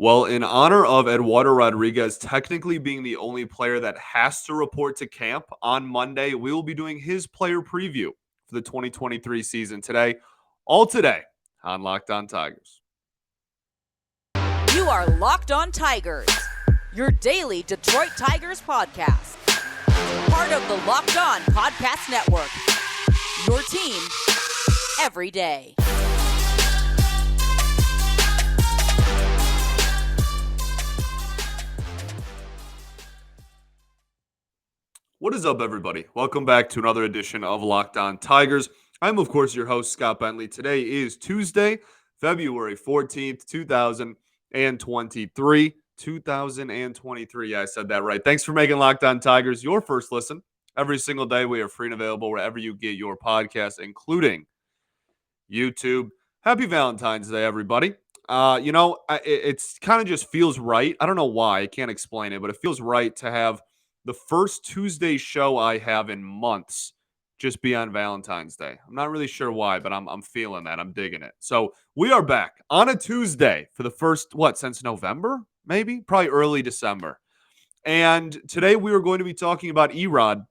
Well, in honor of Eduardo Rodriguez technically being the only player that has to report to camp on Monday, we will be doing his player preview for the 2023 season today. All today on Locked On Tigers. You are Locked On Tigers, your daily Detroit Tigers podcast. Part of the Locked On Podcast Network, your team every day. What is up, everybody? Welcome back to another edition of Locked On Tigers. I'm, of course, your host, Scott Bentley. Today is Tuesday, February 14th, 2023. 2023. Yeah, I said that right. Thanks for making Locked On Tigers your first listen. Every single day, we are free and available wherever you get your podcasts, including YouTube. Happy Valentine's Day, everybody. It's kind of just feels right. I don't know why. I can't explain it, but it feels right to have the first Tuesday show I have in months just be on Valentine's Day. I'm not really sure why, but I'm feeling that. I'm digging it. So we are back on a Tuesday for the first, since November? Maybe? Probably early December. And today we are going to be talking about Erod.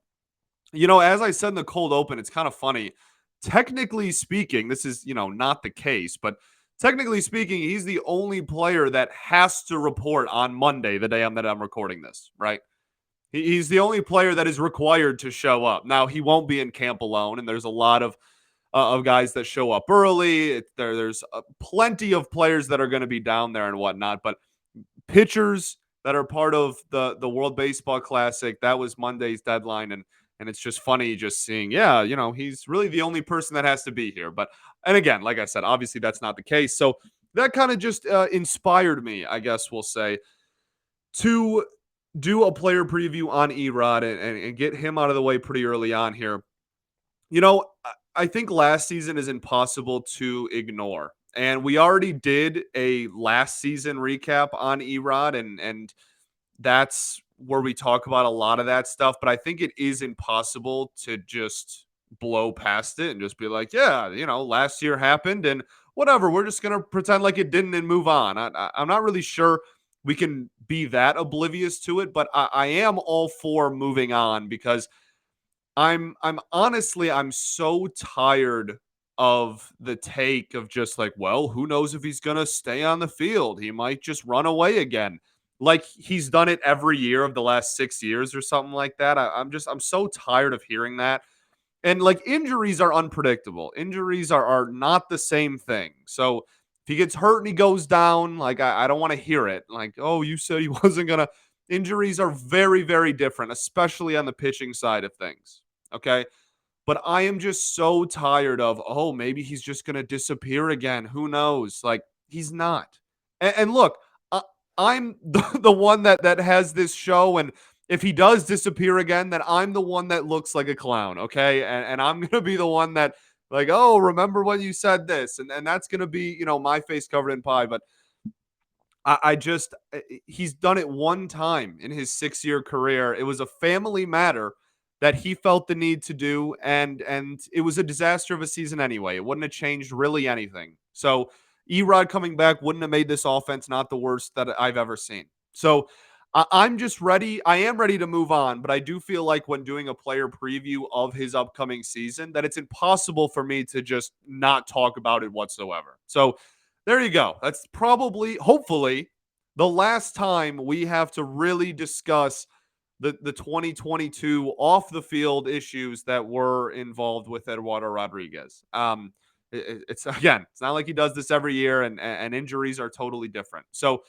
You know, as I said in the cold open, it's kind of funny. Technically speaking, this is, not the case, but technically speaking, he's the only player that has to report on Monday, the day that I'm recording this, right? He's the only player that is required to show up. Now, he won't be in camp alone, and there's a lot of guys that show up early. There's plenty of players that are going to be down there and whatnot, but pitchers that are part of the World Baseball Classic, that was Monday's deadline, and it's just funny just seeing, he's really the only person that has to be here. And again, like I said, obviously that's not the case. So that kind of just inspired me, I guess we'll say, to do a player preview on Erod and get him out of the way pretty early on here. You know, I think last season is impossible to ignore. And we already did a last season recap on Erod, and that's where we talk about a lot of that stuff. But I think it is impossible to just blow past it and just be like, yeah, last year happened and whatever. We're just going to pretend like it didn't and move on. I'm not really sure we can be that oblivious to it, but I am all for moving on because I'm honestly, I'm so tired of the take of just like, well, who knows if he's going to stay on the field? He might just run away again. Like he's done it every year of the last 6 years or something like that. I'm so tired of hearing that. And like injuries are unpredictable. Injuries are not the same thing. So if he gets hurt and he goes down, like I don't want to hear it. Like, oh, you said he wasn't gonna. Injuries are very, very different, especially on the pitching side of things. Okay. But I am just so tired of, oh, maybe he's just gonna disappear again. Who knows? Like, he's not. And look, I'm the one that has this show, and if he does disappear again, then I'm the one that looks like a clown, okay? And I'm going to be the one that, like, oh, remember when you said this? And that's going to be, my face covered in pie. But he's done it one time in his 6-year career. It was a family matter that he felt the need to do, and it was a disaster of a season anyway. It wouldn't have changed really anything. So Erod coming back wouldn't have made this offense not the worst that I've ever seen. So I'm just ready. I am ready to move on, but I do feel like when doing a player preview of his upcoming season that it's impossible for me to just not talk about it whatsoever. So there you go. That's probably, hopefully, the last time we have to really discuss the 2022 off the field issues that were involved with Eduardo Rodriguez. It's again, it's not like he does this every year, and injuries are totally different. So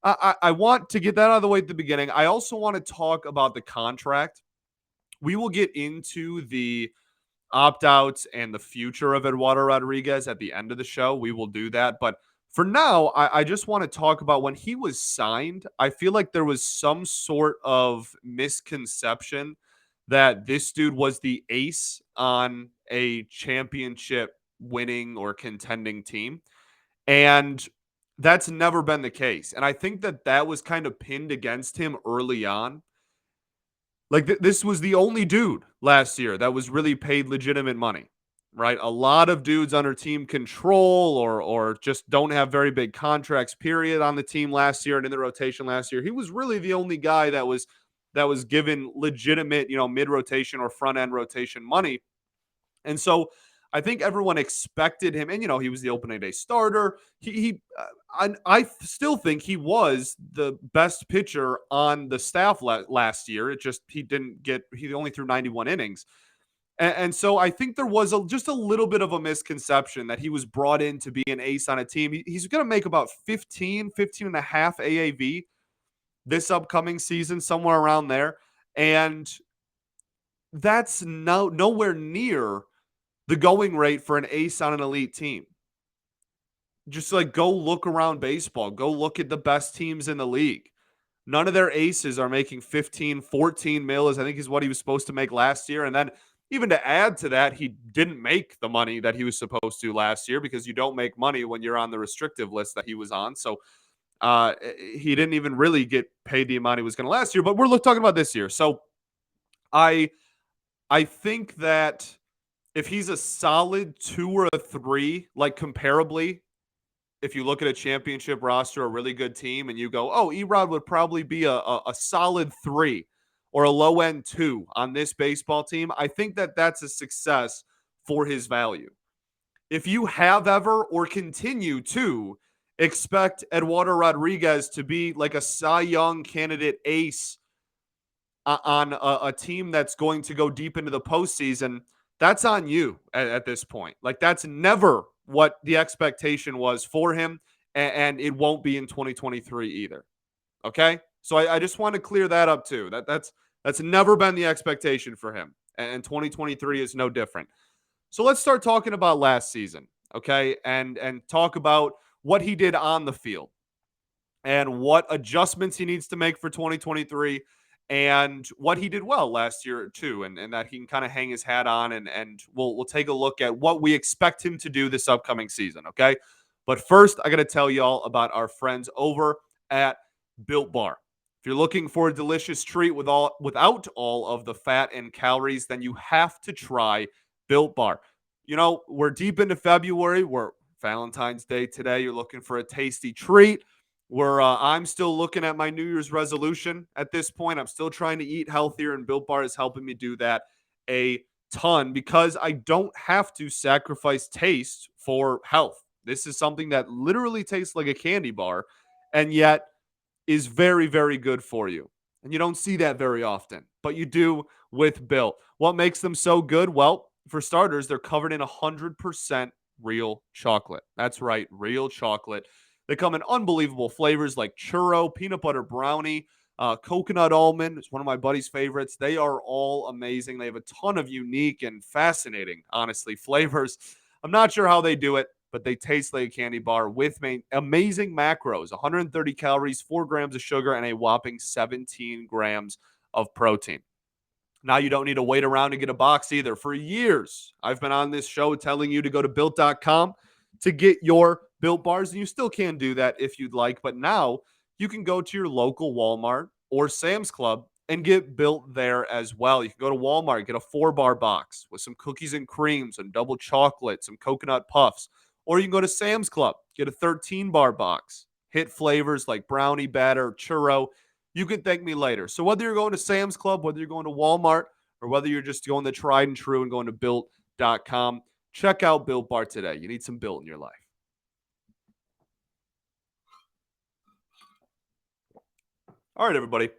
I want to get that out of the way at the beginning. I also want to talk about the contract. We will get into the opt-outs and the future of Eduardo Rodriguez at the end of the show. We will do that. But for now, I just want to talk about when he was signed. I feel like there was some sort of misconception that this dude was the ace on a championship winning or contending team. And that's never been the case. And I think that was kind of pinned against him early on. Like this was the only dude last year that was really paid legitimate money. right? A lot of dudes under team control or just don't have very big contracts, period, on the team last year and in the rotation last year. He was really the only guy that was given legitimate, mid-rotation or front-end rotation money. And so I think everyone expected him, and he was the opening day starter. I still think he was the best pitcher on the staff last year. It just he only threw 91 innings. And so I think there was just a little bit of a misconception that he was brought in to be an ace on a team. He's going to make about 15 and a half AAV this upcoming season, somewhere around there. And that's nowhere near the going rate for an ace on an elite team. Just like go look around baseball, go look at the best teams in the league. None of their aces are making 15, 14 mil, I think is what he was supposed to make last year. And then even to add to that, he didn't make the money that he was supposed to last year because you don't make money when you're on the restrictive list that he was on. So he didn't even really get paid the amount he was going to last year. But we're talking about this year. So I think that if he's a solid 2 or a 3, like comparably, if you look at a championship roster, a really good team, and you go, oh, Erod would probably be a solid 3 or a low end 2 on this baseball team, I think that that's a success for his value. If you have ever or continue to expect Eduardo Rodriguez to be like a Cy Young candidate ace on a team that's going to go deep into the postseason, that's on you at this point. Like, that's never what the expectation was for him, and it won't be in 2023 either. Okay? So I just want to clear that up too. That's never been the expectation for him, and 2023 is no different. So let's start talking about last season, okay? And talk about what he did on the field and what adjustments he needs to make for 2023 and what he did well last year too, and that he can kind of hang his hat on, and we'll take a look at what we expect him to do this upcoming season, okay? But first, I got to tell y'all about our friends over at Built Bar. If you're looking for a delicious treat without all of the fat and calories, then you have to try Built Bar. We're deep into February. We're Valentine's Day today. You're looking for a tasty treat. I'm still looking at my New Year's resolution at this point. I'm still trying to eat healthier, and Built Bar is helping me do that a ton because I don't have to sacrifice taste for health. This is something that literally tastes like a candy bar and yet is very, very good for you. And you don't see that very often, but you do with Built. What makes them so good? Well, for starters, they're covered in 100% real chocolate. That's right, real chocolate. They come in unbelievable flavors like churro, peanut butter brownie, coconut almond. It's one of my buddy's favorites. They are all amazing. They have a ton of unique and fascinating, honestly, flavors. I'm not sure how they do it, but they taste like a candy bar with amazing macros, 130 calories, 4 grams of sugar, and a whopping 17 grams of protein. Now you don't need to wait around to get a box either. For years, I've been on this show telling you to go to Built.com to get your Built Bars, and you still can do that if you'd like. But now you can go to your local Walmart or Sam's Club and get Built there as well. You can go to Walmart, get a 4-bar box with some cookies and cream, some double chocolate, some coconut puffs. Or you can go to Sam's Club, get a 13-bar box, hit flavors like brownie batter, churro. You can thank me later. So whether you're going to Sam's Club, whether you're going to Walmart, or whether you're just going the tried and true and going to Built.com, check out Built Bar today. You need some Built in your life. All right, everybody.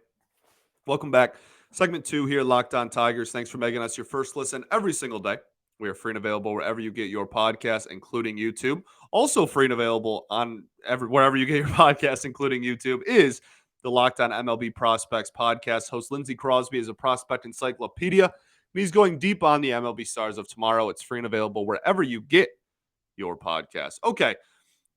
Welcome back. Segment 2 here, Locked On Tigers. Thanks for making us your first listen every single day. We are free and available wherever you get your podcasts, including YouTube. Also free and available on wherever you get your podcasts, including YouTube, is the Locked On MLB Prospects podcast. Host Lindsey Crosby is a prospect encyclopedia, and he's going deep on the MLB stars of tomorrow. It's free and available wherever you get your podcasts. Okay,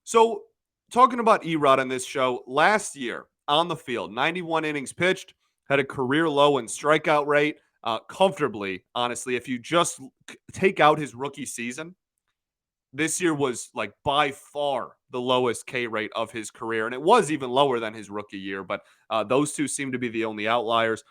so talking about Erod on this show, last year on the field, 91 innings pitched, had a career low in strikeout rate, comfortably, honestly. If you just take out his rookie season, this year was like by far the lowest K rate of his career. And it was even lower than his rookie year, but those two seem to be the only outliers.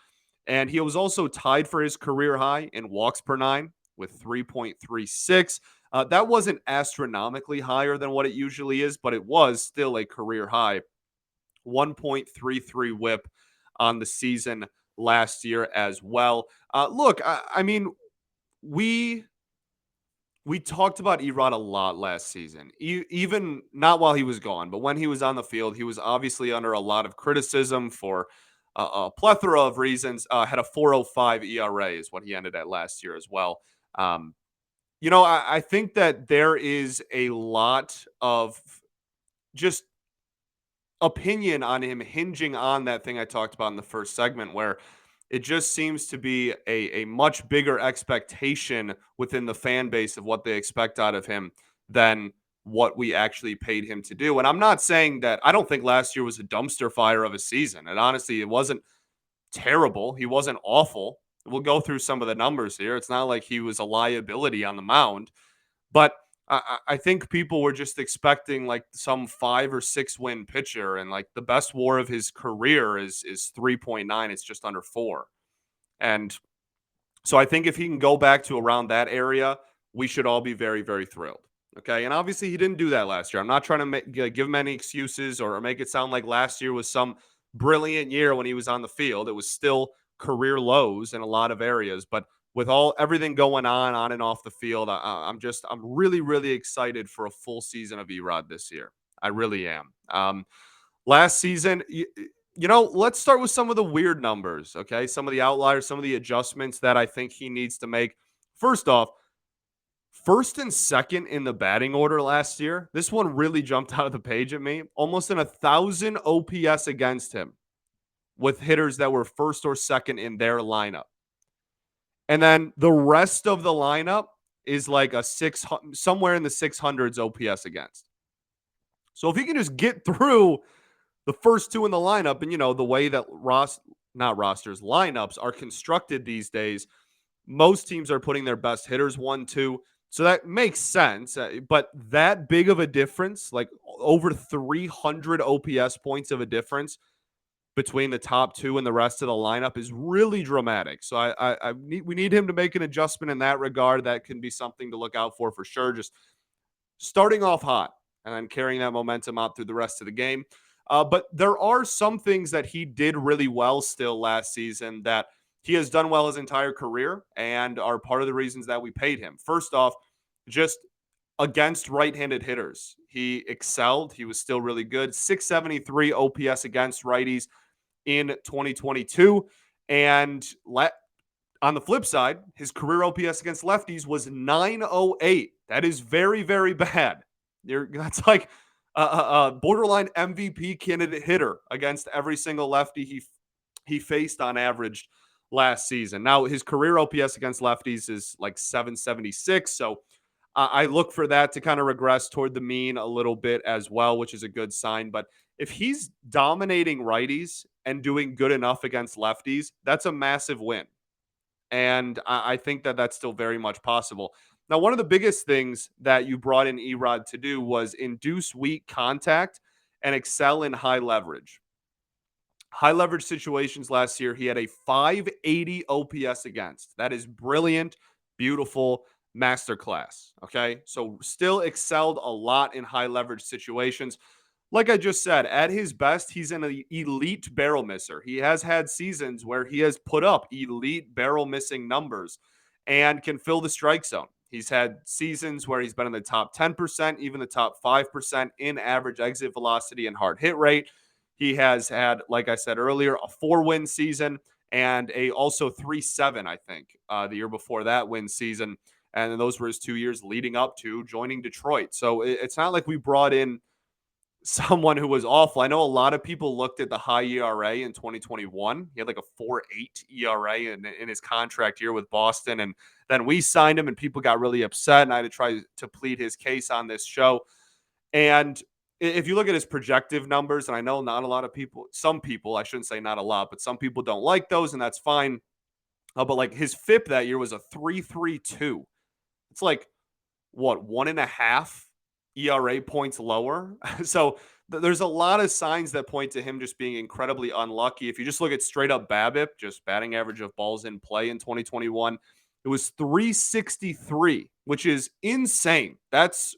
And he was also tied for his career high in walks per 9 with 3.36. That wasn't astronomically higher than what it usually is, but it was still a career high. 1.33 whip on the season last year as well. Look, I mean, we we talked about Erod a lot last season, even not while he was gone, but when he was on the field, he was obviously under a lot of criticism for a plethora of reasons. Had a 4.05 ERA is what he ended at last year as well. Um, I think that there is a lot of just opinion on him hinging on that thing I talked about in the first segment, where it just seems to be a much bigger expectation within the fan base of what they expect out of him than what we actually paid him to do. And I'm not saying that I don't think last year was a dumpster fire of a season. And honestly, it wasn't terrible. He wasn't awful. We'll go through some of the numbers here. It's not like he was a liability on the mound. But I think people were just expecting like some 5 or 6 win pitcher, and like the best WAR of his career is 3.9. It's just under 4, and so I think if he can go back to around that area, we should all be very, very thrilled. Okay. And obviously, he didn't do that last year. I'm not trying to give him any excuses or make it sound like last year was some brilliant year when he was on the field. It was still career lows in a lot of areas. But with everything going on and off the field, I'm really, really excited for a full season of Erod this year. I really am. Last season, let's start with some of the weird numbers, okay? Some of the outliers, some of the adjustments that I think he needs to make. First off, first and second in the batting order last year. This one really jumped out of the page at me. Almost 1,000 OPS against him with hitters that were first or second in their lineup. And then the rest of the lineup is like somewhere in the 600s OPS against. So if he can just get through the first two in the lineup, and the way that lineups are constructed these days, most teams are putting their best hitters 1, 2. So that makes sense. But that big of a difference, like over 300 OPS points of a difference between the top two and the rest of the lineup, is really dramatic. So we need him to make an adjustment in that regard. That can be something to look out for sure. Just starting off hot and then carrying that momentum out through the rest of the game. But there are some things that he did really well still last season that he has done well his entire career and are part of the reasons that we paid him. First off, just against right-handed hitters, he excelled. He was still really good. 673 OPS against righties in 2022. And on the flip side, his career OPS against lefties was 908. That is very, very bad. That's like a borderline MVP candidate hitter against every single lefty he faced on average last season. Now, his career OPS against lefties is like 776. So I look for that to kind of regress toward the mean a little bit as well, which is a good sign. But if he's dominating righties and doing good enough against lefties, that's a massive win. And I think that that's still very much possible. Now, one of the biggest things that you brought in Erod to do was induce weak contact and excel in high leverage. High leverage situations last year, he had a 580 OPS against. That is brilliant, beautiful, masterclass. Okay. So still excelled a lot in high leverage situations. Like I just said, at his best, he's an elite barrel misser. He has had seasons where he has put up elite barrel missing numbers and can fill the strike zone. He's had seasons where he's been in the top 10%, even the top 5% in average exit velocity and hard hit rate. He has had, like I said earlier, a 4-win season and a also 3-7, I think, the year before that win season. And those were his 2 years leading up to joining Detroit. So it's not like we brought in someone who was awful. I know a lot of people looked at the high ERA in 2021. He had like a 4.8 ERA in his contract year with Boston. And then we signed him and people got really upset. And I had to try to plead his case on this show. And if you look at his projective numbers, and I know not a lot of people, some people, I shouldn't say not a lot, but some people don't like those, and that's fine. But like his FIP that year was a 3.32. It's like, what, 1.5 ERA points lower. So there's a lot of signs that point to him just being incredibly unlucky. If you just look at straight up BABIP, just batting average of balls in play in 2021, It was 363, which is insane. That's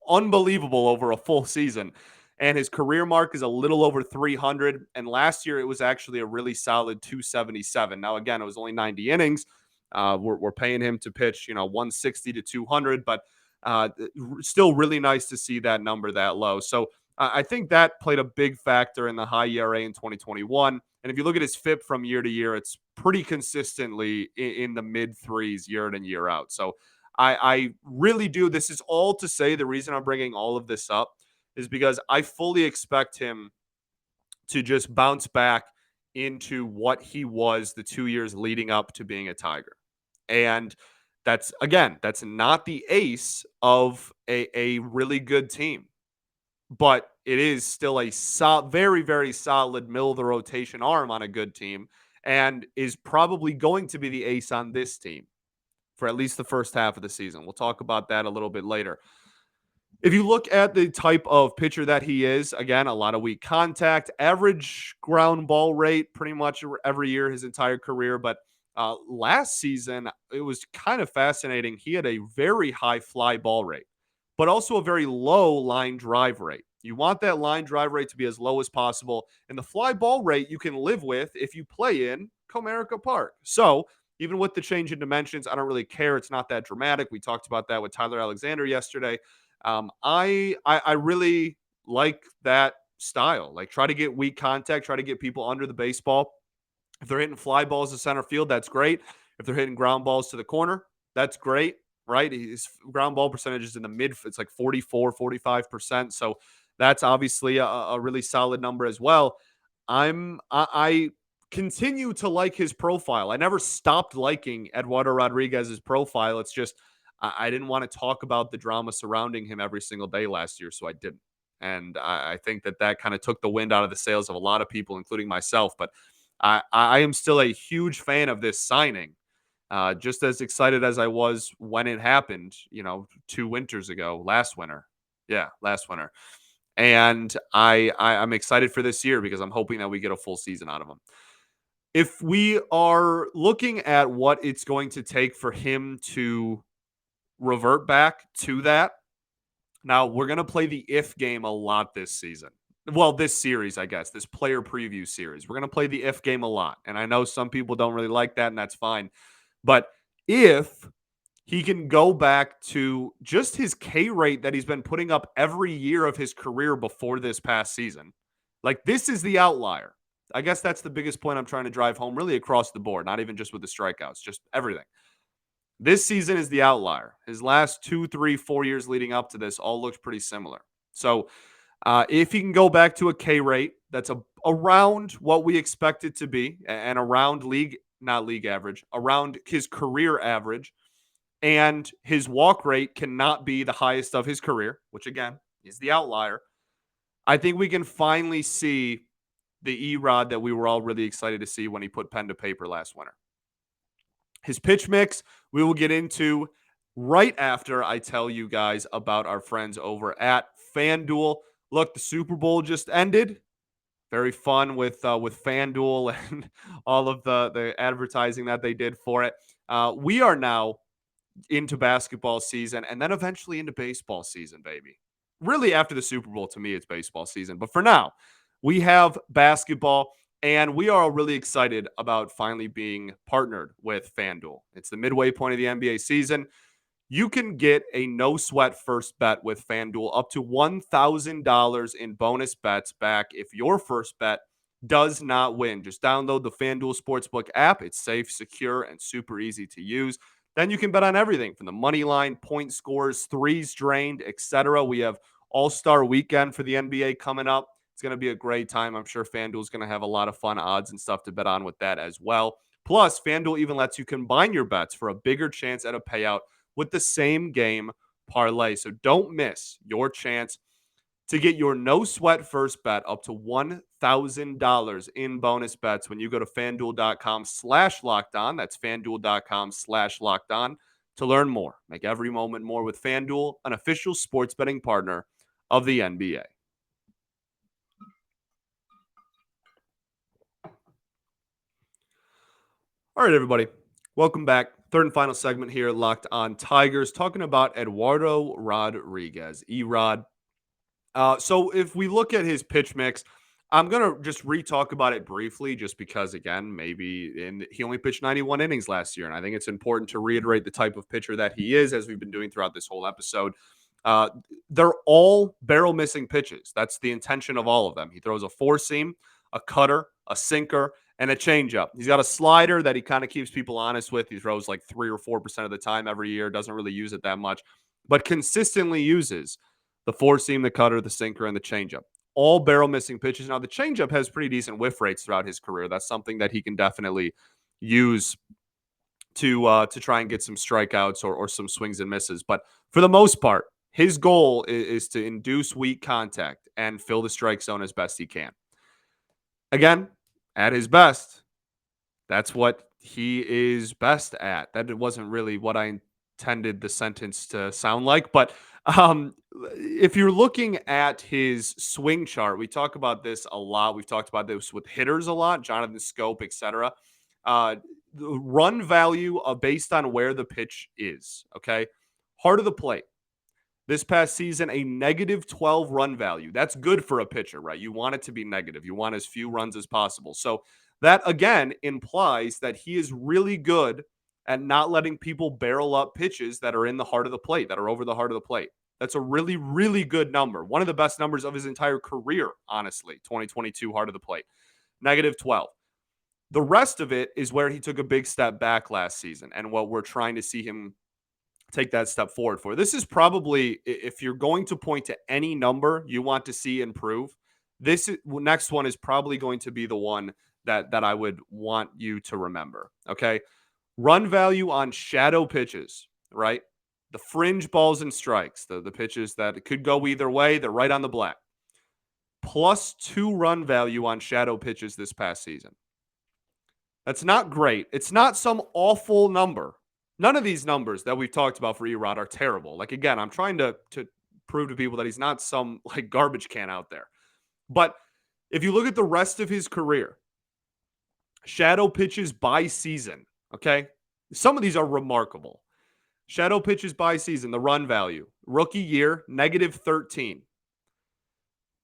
unbelievable over a full season. And his career mark is a little over 300. And last year, it was actually a really solid 277. Now, again, it was only 90 innings. We're paying him to pitch, 160 to 200, but still really nice to see that number that low. So I think that played a big factor in the high ERA in 2021. And if you look at his FIP from year to year, it's pretty consistently in the mid threes year in and year out. So I really do. This is all to say the reason I'm bringing all of this up is because I fully expect him to just bounce back into what he was the 2 years leading up to being a Tiger. And that's not the ace of a really good team, but it is still a very, very solid middle of the rotation arm on a good team and is probably going to be the ace on this team for at least the first half of the season. We'll talk about that a little bit later. If you look at the type of pitcher that he is, again, a lot of weak contact, average ground ball rate pretty much every year his entire career. But last season, it was kind of fascinating. He had a very high fly ball rate, but also a very low line drive rate. You want that line drive rate to be as low as possible. And the fly ball rate you can live with if you play in Comerica Park. So even with the change in dimensions, I don't really care. It's not that dramatic. We talked about that with Tyler Alexander yesterday. I really like that style. Like, try to get weak contact, try to get people under the baseball. If they're hitting fly balls to center field, that's great. If they're hitting ground balls to the corner, that's great, right? His ground ball percentage is in the mid, it's like 44, 45%. So that's obviously a really solid number as well. I continue to like his profile. I never stopped liking Eduardo Rodriguez's profile. It's just I didn't want to talk about the drama surrounding him every single day last year, so I didn't. And I think that kind of took the wind out of the sails of a lot of people, including myself. But I am still a huge fan of this signing. Just as excited as I was when it happened, 2 winters ago, last winter. Yeah, last winter. And I'm excited for this year because I'm hoping that we get a full season out of him. If we are looking at what it's going to take for him to revert back to that, now we're going to play the if game a lot this season. Well, this series, I guess, this player preview series. We're going to play the if game a lot. And I know some people don't really like that, and that's fine. But if he can go back to just his K rate that he's been putting up every year of his career before this past season, like, this is the outlier. I guess that's the biggest point I'm trying to drive home, really across the board, not even just with the strikeouts, just everything. This season is the outlier. His last 2, 3, 4 years leading up to this all looks pretty similar. So if he can go back to a K rate that's around what we expect it to be and around not league average, around his career average, and his walk rate cannot be the highest of his career, which again is the outlier, I think we can finally see the Erod that we were all really excited to see when he put pen to paper last winter. His pitch mix, we will get into right after I tell you guys about our friends over at FanDuel. Look, the Super Bowl just ended. Very fun with FanDuel and all of the advertising that they did for it. We are now into basketball season and then eventually into baseball season, baby. Really, after the Super Bowl, to me, it's baseball season. But for now, we have basketball. And we are really excited about finally being partnered with FanDuel. It's the midway point of the NBA season. You can get a no-sweat first bet with FanDuel up to $1,000 in bonus bets back if your first bet does not win. Just download the FanDuel Sportsbook app. It's safe, secure, and super easy to use. Then you can bet on everything from the money line, point scores, threes drained, etc. We have All-Star Weekend for the NBA coming up. It's going to be a great time. I'm sure FanDuel is going to have a lot of fun odds and stuff to bet on with that as well. Plus, FanDuel even lets you combine your bets for a bigger chance at a payout with the same game parlay. So don't miss your chance to get your no-sweat first bet up to $1,000 in bonus bets when you go to FanDuel.com/lockedon. That's FanDuel.com/lockedon to learn more. Make every moment more with FanDuel, an official sports betting partner of the NBA. All right, everybody. Welcome back Third and final segment here, Locked on Tigers, talking about Eduardo Rodriguez, Erod. So if we look at his pitch mix, I'm gonna just re-talk about it briefly, just because again, he only pitched 91 innings last year, and I think it's important to reiterate the type of pitcher that he is, as we've been doing throughout this whole episode. Uh, they're all barrel missing pitches. That's the intention of all of them. He throws a four seam, a cutter, a sinker, and a changeup. He's got a slider that he kind of keeps people honest with. He throws like 3 or 4% of the time every year. Doesn't really use it that much, but consistently uses the four seam, the cutter, the sinker, and the changeup. All barrel missing pitches. Now, the changeup has pretty decent whiff rates throughout his career. That's something that he can definitely use to try and get some strikeouts or some swings and misses. But for the most part, his goal is to induce weak contact and fill the strike zone as best he can. Again, at his best, that's what he is best at. That wasn't really what I intended the sentence to sound like, but if you're looking at his swing chart, we talk about this a lot. We've talked about this with hitters a lot, Jonathan Scope, etc. The run value based on where the pitch is. Okay, heart of the plate. This past season, a negative 12 run value. That's good for a pitcher, right? You want it to be negative. You want as few runs as possible. So that, again, implies that he is really good at not letting people barrel up pitches that are in the heart of the plate, that are over the heart of the plate. That's a really, really good number. One of the best numbers of his entire career, honestly, 2022 heart of the plate, negative 12. The rest of it is where he took a big step back last season and what we're trying to see him take that step forward for. This is probably, if you're going to point to any number you want to see improve, next one is probably going to be the one that I would want you to remember. Okay. Run value on shadow pitches, right? The fringe balls and strikes, the pitches that could go either way, they're right on the black. +2 run value on shadow pitches this past season. That's not great. It's not some awful number. None of these numbers that we've talked about for Erod are terrible. Like, again, I'm trying to prove to people that he's not some like garbage can out there. But if you look at the rest of his career, shadow pitches by season, okay? Some of these are remarkable. Shadow pitches by season, the run value. Rookie year, -13.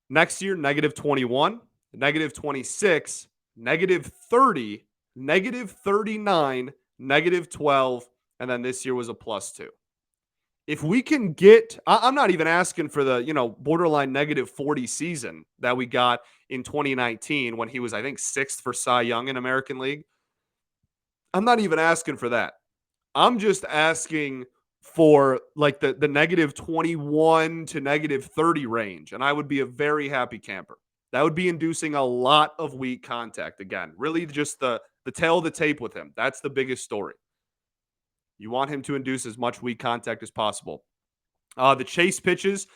Next year, -21, -26, -30, -39, -12, and then this year was a +2. If we can get, I'm not even asking for the, borderline -40 season that we got in 2019 when he was, I think, 6th for Cy Young in American League. I'm not even asking for that. I'm just asking for like the -21 to -30 range, and I would be a very happy camper. That would be inducing a lot of weak contact. Again, really just the tail of the tape with him. That's the biggest story. You want him to induce as much weak contact as possible. The chase pitches,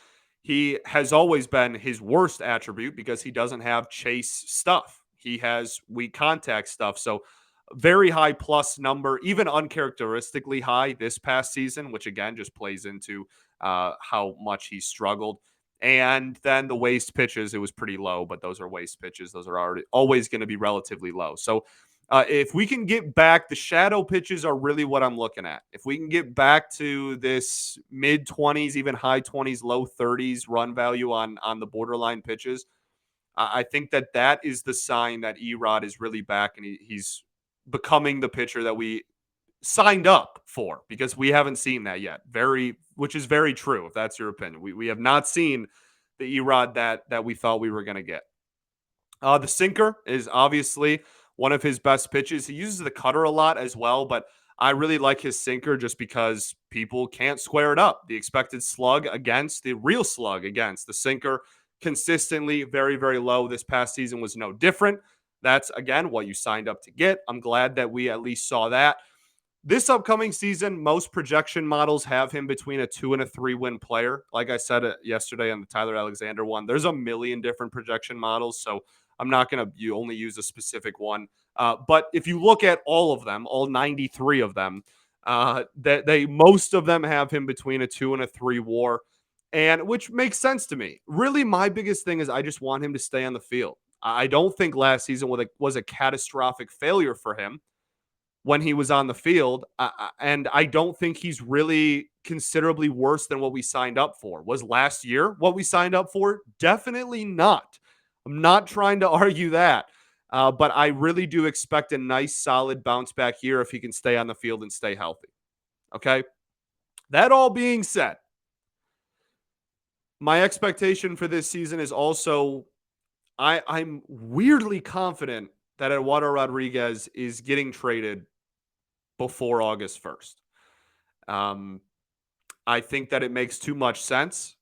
he has always been his worst attribute because he doesn't have chase stuff. He has weak contact stuff. So very high plus number, even uncharacteristically high this past season, which again just plays into how much he struggled. And then the waste pitches, it was pretty low, but those are waste pitches. Those are always going to be relatively low. So if we can get back, the shadow pitches are really what I'm looking at. If we can get back to this mid 20s, even high 20s, low 30s run value on the borderline pitches, I think that is the sign that Erod is really back and he's becoming the pitcher that we signed up for, because we haven't seen that yet. Which is very true, if that's your opinion. We have not seen the Erod that we thought we were going to get. The sinker is obviously one of his best pitches. He uses the cutter a lot as well, but I really like his sinker just because people can't square it up. The expected slug against, the real slug against the sinker, consistently very, very low. This past season was no different. That's, again, what you signed up to get. I'm glad that we at least saw that. This upcoming season, most projection models have him between a 2 and a 3 win player. Like I said yesterday on the Tyler Alexander one, there's a million different projection models, so I'm not going to only use a specific one. But if you look at all of them, all 93 of them, most of them have him between a 2 and a 3 WAR, and which makes sense to me. Really, my biggest thing is I just want him to stay on the field. I don't think last season was a catastrophic failure for him. when he was on the field. And I don't think he's really considerably worse than what we signed up for. Was last year what we signed up for? Definitely not. I'm not trying to argue that. But I really do expect a nice, solid bounce back year if he can stay on the field and stay healthy. Okay. That all being said, my expectation for this season is also I'm weirdly confident that Eduardo Rodriguez is getting traded before August 1st. Um, I think that it makes too much sense.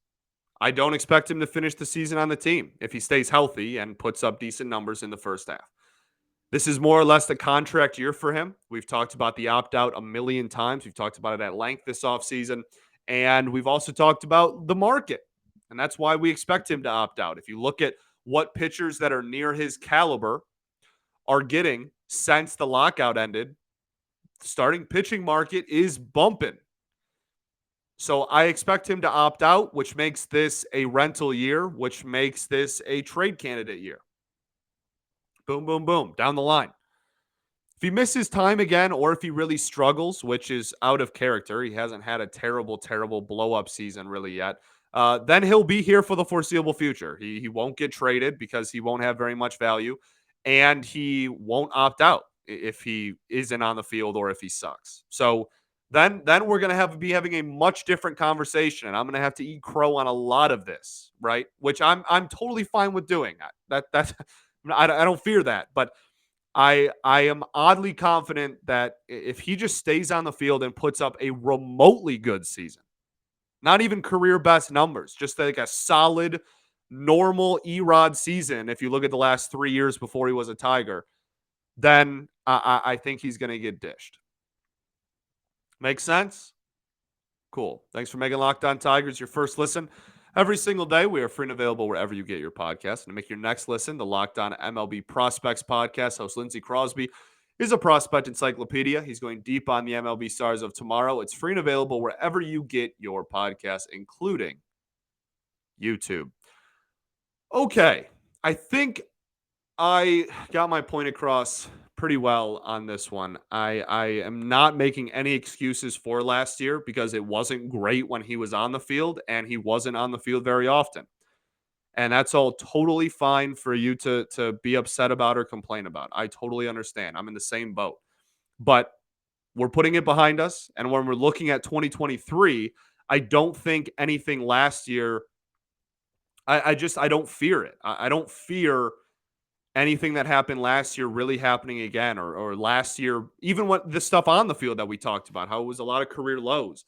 I don't expect him to finish the season on the team if he stays healthy and puts up decent numbers in the first half. This is more or less the contract year for him. We've talked about the opt out a million times. We've talked about it at length this offseason. And we've also talked about the market. And that's why we expect him to opt out. If you look at what pitchers that are near his caliber are getting since the lockout ended, the starting pitching market is bumping. So I expect him to opt out, which makes this a rental year, which makes this a trade candidate year. Boom, boom, boom, down the line. If he misses time again, or if he really struggles, which is out of character, he hasn't had a terrible, terrible blow up season really yet, then he'll be here for the foreseeable future. He won't get traded because he won't have very much value, and he won't opt out if he isn't on the field or if he sucks. So then we're gonna be having a much different conversation, and I'm gonna have to eat crow on a lot of this, right? Which I'm totally fine with doing. That's I don't fear that, but I am oddly confident that if he just stays on the field and puts up a remotely good season, not even career best numbers, just like a solid, normal Erod season, if you look at the last 3 years before he was a Tiger, then I think he's going to get dished. Make sense? Cool. Thanks for making Locked On Tigers your first listen. Every single day, we are free and available wherever you get your podcast. And to make your next listen, the Locked On MLB Prospects podcast, host Lindsey Crosby is a prospect encyclopedia. He's going deep on the MLB stars of tomorrow. It's free and available wherever you get your podcast, including YouTube. Okay. I think I got my point across pretty well on this one. I am not making any excuses for last year because it wasn't great when he was on the field, and he wasn't on the field very often. And that's all totally fine for you to be upset about or complain about. I totally understand. I'm in the same boat. But we're putting it behind us, and when we're looking at 2023, I don't think anything last year I don't fear it. I don't fear anything that happened last year really happening again, or last year, even what the stuff on the field that we talked about, how it was a lot of career lows.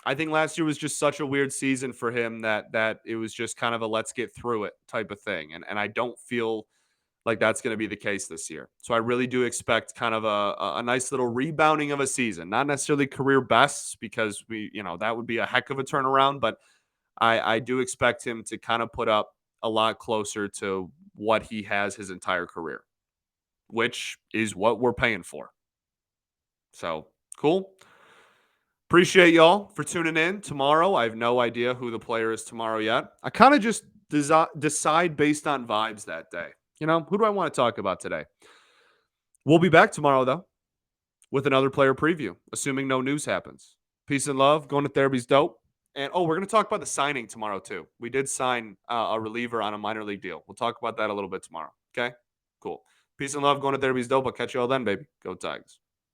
I think last year was just such a weird season for him that it was just kind of a let's get through it type of thing. And I don't feel like that's going to be the case this year. So I really do expect kind of a nice little rebounding of a season, not necessarily career bests because that would be a heck of a turnaround, but I do expect him to kind of put up a lot closer to what he has his entire career, which is what we're paying for. So cool. Appreciate y'all for tuning in tomorrow. I have no idea who the player is tomorrow yet. I kind of just decide based on vibes that day. Who do I want to talk about today? We'll be back tomorrow, though, with another player preview, assuming no news happens. Peace and love. Going to therapy's dope. And, we're going to talk about the signing tomorrow, too. We did sign a reliever on a minor league deal. We'll talk about that a little bit tomorrow. Okay? Cool. Peace and love. Going to therapy's dope. I'll catch you all then, baby. Go Tigers.